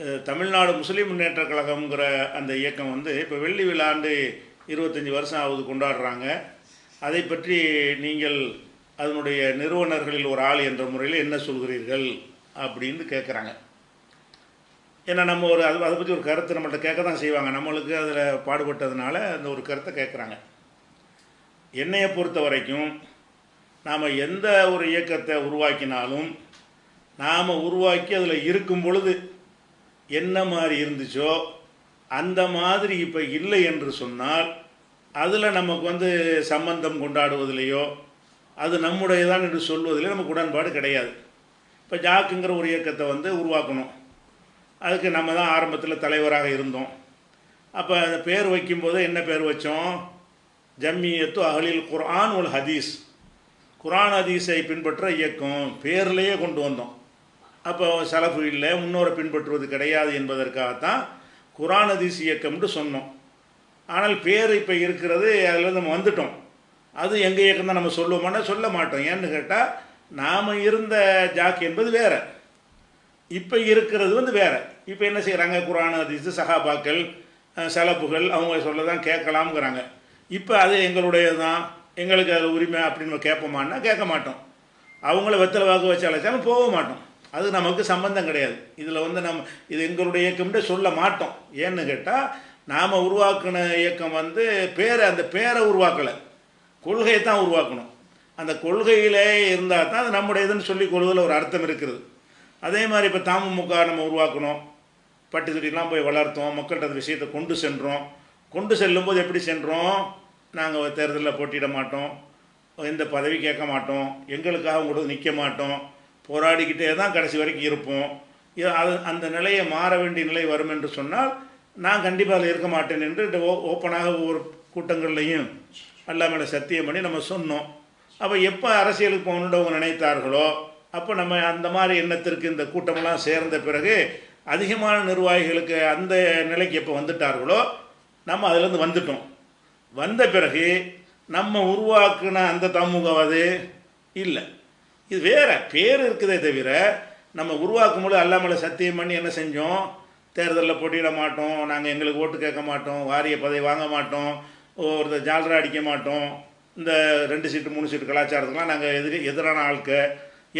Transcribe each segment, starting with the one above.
தமிழ்நாடு முஸ்லீம் முன்னேற்ற கழகம்ங்கிற அந்த இயக்கம் வந்து இப்போ வெள்ளி விழாண்டு 25 வருஷம் ஆகுது கொண்டாடுறாங்க. அதை பற்றி நீங்கள் அதனுடைய நிறுவனர்களில் ஒரு ஆள் என்ற முறையில் என்ன சொல்கிறீர்கள் அப்படின்னு கேட்குறாங்க. ஏன்னா நம்ம ஒரு அதை பற்றி ஒரு கருத்து நம்மள்கிட்ட கேட்க தான் செய்வாங்க. நம்மளுக்கு அதில் பாடுபட்டதுனால அந்த ஒரு கருத்தை கேட்குறாங்க. என்னையை பொறுத்த வரைக்கும் நாம் எந்த ஒரு இயக்கத்தை உருவாக்கினாலும் நாம் உருவாக்கி அதில் இருக்கும் பொழுது என்ன மாதிரி இருந்துச்சோ அந்த மாதிரி இப்போ இல்லை என்று சொன்னால் அதில் நமக்கு வந்து சம்பந்தம் கொண்டாடுவதிலேயோ அது நம்முடையதான் என்று சொல்வதிலே நமக்கு உடன்பாடு கிடையாது. இப்போ ஜாக்குங்கிற ஒரு இயக்கத்தை வந்து உருவாக்கணும். அதுக்கு நம்ம தான் ஆரம்பத்தில் தலைவராக இருந்தோம். அப்போ அந்த பேர் வைக்கும்போது என்ன பேர் வச்சோம்? ஜம்மியத்து அஹ்லில் குர்ஆன் வல் ஹதீஸ், குர்ஆன் ஹதீஸை பின்பற்ற இயக்கம் பேர்லேயே கொண்டு வந்தோம். அப்போ சலஃபு இல்லை, முன்னோரை பின்பற்றுவது கிடையாது என்பதற்காகத்தான் குர்ஆன் ஹதீஸ் இயக்கம்னு சொன்னோம். ஆனால் பேர் இப்போ இருக்கிறது, அதில் நம்ம வந்துட்டோம். அது எங்கள் இயக்கம் தான் நம்ம சொல்லுவோம்னா சொல்ல மாட்டோம். ஏன்னு கேட்டால் நாம் இருந்த ஜாக் என்பது வேறு, இப்போ இருக்கிறது வந்து வேறு. இப்போ என்ன செய்கிறாங்க? குர்ஆன் ஹதீஸ் சஹாபாக்கள் சலப்புகள் அவங்க சொல்ல தான் கேட்கலாம்ங்கிறாங்க. இப்போ அது எங்களுடையது தான், எங்களுக்கு அது உரிமை அப்படின்னு கேட்போமான்னா கேட்க மாட்டோம். அவங்கள வெத்தலை வாக்கு வச்சு அழைச்சாலும் போக மாட்டோம். அது நமக்கு சம்பந்தம் கிடையாது. இதில் வந்து நம்ம இது எங்களுடைய இயக்கம்னு சொல்ல மாட்டோம். ஏன்னு கேட்டால் நாம் உருவாக்கின இயக்கம் வந்து அந்த பேரை உருவாக்கலை, கொள்கையை தான் உருவாக்கணும். அந்த கொள்கையிலே இருந்தால் தான் அது நம்முடையதுன்னு சொல்லிக் கொள்வதில் ஒரு அர்த்தம் இருக்கிறது. அதே மாதிரி இப்போ தமுமுக நம்ம உருவாக்கணும், பட்டி தொட்டிலாம் போய் வளர்த்தோம், மக்கள்கிட்ட அந்த விஷயத்தை கொண்டு சென்றோம். கொண்டு செல்லும்போது எப்படி சென்றோம்? நாங்கள் தேர்தலில் போட்டியிட மாட்டோம், எந்த பதவி கேட்க மாட்டோம், எங்களுக்காக கூட நிற்க மாட்டோம், போராடிக்கிட்டே தான் கடைசி வரைக்கும் இருப்போம். அது அந்த நிலையை மாற வேண்டிய நிலை வரும் என்று சொன்னால் நான் கண்டிப்பாக அதில் இருக்க மாட்டேன் என்று ஓப்பனாக ஒவ்வொரு கூட்டங்கள்லையும் அல்லாமல சத்தியம் பண்ணி நம்ம சொன்னோம். அப்போ எப்போ அரசியலுக்கு போகணுன்னு அவங்க நினைத்தார்களோ அப்போ நம்ம அந்த மாதிரி எண்ணத்திற்கு இந்த கூட்டமெல்லாம் சேர்ந்த பிறகு அதிகமான நிர்வாகிகளுக்கு அந்த நிலைக்கு எப்போ வந்துட்டார்களோ நம்ம அதிலேருந்து வந்துட்டோம். வந்த பிறகு நம்ம உருவாக்குன அந்த தமுகவது இல்லை, இது வேறு பேர் இருக்குதே தவிர நம்ம உருவாக்கும் போது அல்லாமல சத்தியம் பண்ணி என்ன செஞ்சோம்? தேர்தலில் போட்டியிட மாட்டோம், நாங்கள் எங்களுக்கு ஓட்டு கேட்க மாட்டோம், வாரிய பதவி வாங்க மாட்டோம், ஒருத்தர் ஜாலரா அடிக்க மாட்டோம், இந்த 2 சீட்டு 3 சீட்டு கலாச்சாரத்துக்கெலாம் நாங்கள் எதிரான ஆட்க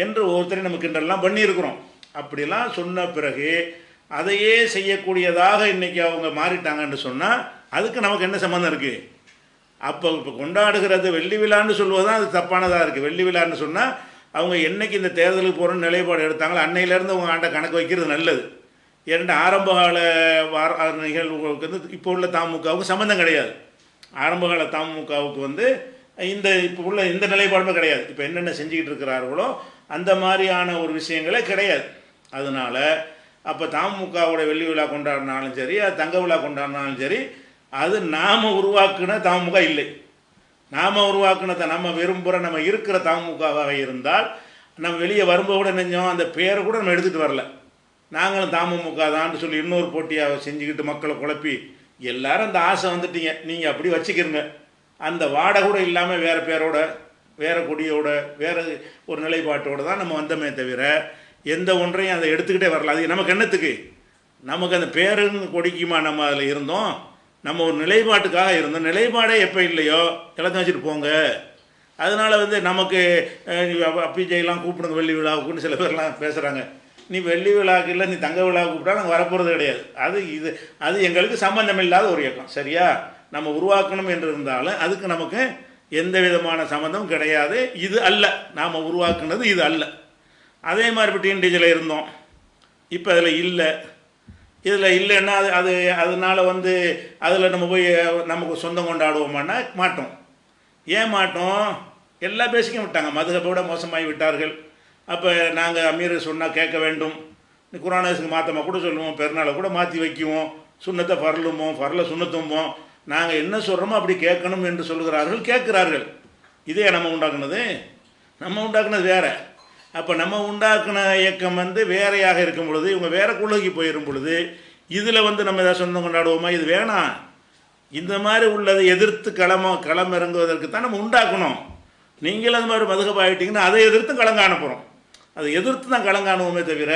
என்று ஒவ்வொருத்தரையும் நம்ம கிண்டல்லாம் பண்ணியிருக்கிறோம். அப்படிலாம் சொன்ன பிறகு அதையே செய்யக்கூடியதாக இன்றைக்கி அவங்க மாறிட்டாங்கன்னு சொன்னால் அதுக்கு நமக்கு என்ன சம்மந்தம் இருக்குது? அப்போ இப்போ கொண்டாடுகிறது வெள்ளி விழான்னு சொல்லுவது தான் அது தப்பானதாக இருக்குது. வெள்ளி விழான்னு சொன்னால் அவங்க என்றைக்கு இந்த தேர்தலுக்கு போகிறோன்னு நிலைப்பாடு எடுத்தாங்களோ அன்னையிலேருந்து அவங்க ஆண்ட கணக்கு வைக்கிறது நல்லது. ஏன்னா ஆரம்பகால நிகழ்வுகளுக்கு வந்து இப்போ உள்ள தமுகவுக்கு சம்மந்தம் கிடையாது. ஆரம்பகால தமுகவுக்கு வந்து இப்போ உள்ள இந்த நிலைப்பாடுமே கிடையாது. இப்போ என்னென்ன செஞ்சுக்கிட்டு இருக்கிறார்களோ அந்த மாதிரியான ஒரு விஷயங்களே கிடையாது. அதனால் அப்போ தமுகவோட வெள்ளி விழா கொண்டாடினாலும் சரி, அது தங்க விழா கொண்டாடினாலும் சரி, அது நாம் உருவாக்குன தமுக இல்லை. நாம் உருவாக்குனதை நம்ம விரும்புகிற நம்ம இருக்கிற தமுகவாக இருந்தால் நம்ம வெளியே வரும்போது கூட நினைஞ்சோம் அந்த பேரை கூட நம்ம எடுத்துகிட்டு வரல. நாங்களும் தமுக தான் சொல்லி இன்னொரு போட்டியாக செஞ்சுக்கிட்டு மக்களை குழப்பி எல்லாரும் அந்த ஆசை வந்துட்டீங்க, நீங்கள் அப்படி வச்சுக்கிறங்க. அந்த வாடை கூட இல்லாமல் வேறு பேரோட வேறு கொடியோட வேறு ஒரு நிலைப்பாட்டோடு தான் நம்ம வந்தோமே தவிர எந்த ஒன்றையும் அதை எடுத்துக்கிட்டே வரல. அது நமக்கு என்னத்துக்கு? நமக்கு அந்த பேருன்னு கொடிக்குமா நம்ம அதில் இருந்தோம்? நம்ம ஒரு நிலைப்பாட்டுக்காக இருந்தோம். நிலைப்பாடே எப்போ இல்லையோ எல்லாத்தையும் வச்சுட்டு போங்க. அதனால் வந்து நமக்கு பிஜேலாம் கூப்பிடுங்க வெள்ளி விழாவுக்குன்னு சில பேர்லாம் பேசுகிறாங்க. நீ வெள்ளி விழாவுக்கு இல்லை, நீ தங்க விழாவுக்கு கூப்பிட்டா நாங்கள் வரப்போகிறது கிடையாது. அது எங்களுக்கு சம்பந்தம் இல்லாத ஒரு இயக்கம். சரியா? நம்ம உருவாக்கணும் என்று இருந்தாலும் அதுக்கு நமக்கு எந்த விதமான சம்மந்தமும் கிடையாது. இது அல்ல நாம் உருவாக்குனது, இது அல்ல. அதே மாதிரி இப்போ டிஎன்டிஜியில் இருந்தோம், இப்போ அதில் இல்லை. இதில் இல்லைன்னா அதனால் வந்து அதில் நம்ம போய் நமக்கு சொந்தம் கொண்டாடுவோமான்னா மாட்டோம். ஏன் மாட்டோம்? எல்லாம் பேசிக்க விட்டாங்க, மதுஹபோட மோசமாகி விட்டார்கள். அப்போ நாங்கள் அமீர் சொன்னால் கேட்க வேண்டும், குர்ஆனுக்கு மாற்றமாக கூட சொல்லுவோம், பெருநாளை கூட மாற்றி வைக்குவோம், சுண்ணத்தை ஃபர்லுமோ ஃபர்ல சுண்ணத்தும்போம், நாங்கள் என்ன சொல்கிறோமோ அப்படி கேட்கணும் என்று சொல்கிறார்கள், கேட்குறார்கள். இதே நம்ம உண்டாக்குனது வேறு. அப்போ நம்ம உண்டாக்குன இயக்கம் வந்து வேறையாக இருக்கும் பொழுது இவங்க வேறு கொள்கைக்கு போயிடும் பொழுது இதில் வந்து நம்ம ஏதாவது சொந்தம் கொண்டாடுவோமா? இது வேணாம். இந்த மாதிரி உள்ளதை எதிர்த்து களம் இறங்குவதற்கு தான் நம்ம உண்டாக்கணும். நீங்களும் அது மாதிரி மதுகப் ஆகிட்டிங்கன்னா அதை எதிர்த்து களம் காண போகிறோம். அதை எதிர்த்து தான் களங்காணுவோமே தவிர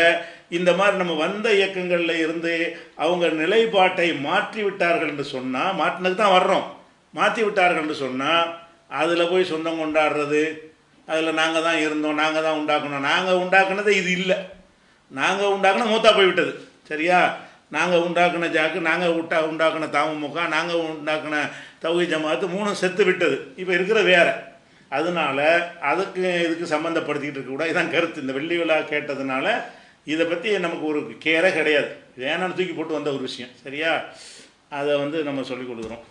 இந்த மாதிரி நம்ம வந்த இயக்கங்களில் இருந்து அவங்க நிலைப்பாட்டை மாற்றி விட்டார்கள் என்று சொன்னால், மாற்றினதுக்கு தான் வர்றோம், மாற்றி விட்டார்கள் என்று சொன்னால் அதில் போய் சொந்தம் கொண்டாடுறது, அதில் நாங்கள் தான் இருந்தோம், நாங்கள் தான் உண்டாக்கணும், நாங்கள் உண்டாக்குனது இது இல்லை, நாங்கள் உண்டாக்குன மூத்தா போய்விட்டது. சரியா? நாங்கள் உண்டாக்குன ஜாக்கு, நாங்கள் உண்டாக்குன தமுமுக, நாங்கள் உண்டாக்குன தௌஹீத் ஜமாஅத் 3 செத்து விட்டது. இப்போ இருக்கிற வேறு. அதனால் அதுக்கு இதுக்கு சம்மந்தப்படுத்திக்கிட்டு இருக்கக்கூடாது. இதான் கருத்து. இந்த வெள்ளி விழா கேட்டதுனால இதை பற்றி நமக்கு ஒரு கேரே கிடையாது. வேணான்னு தூக்கி போட்டு வந்த ஒரு விஷயம். சரியா? அதை நம்ம சொல்லிக் கொடுக்குறோம்.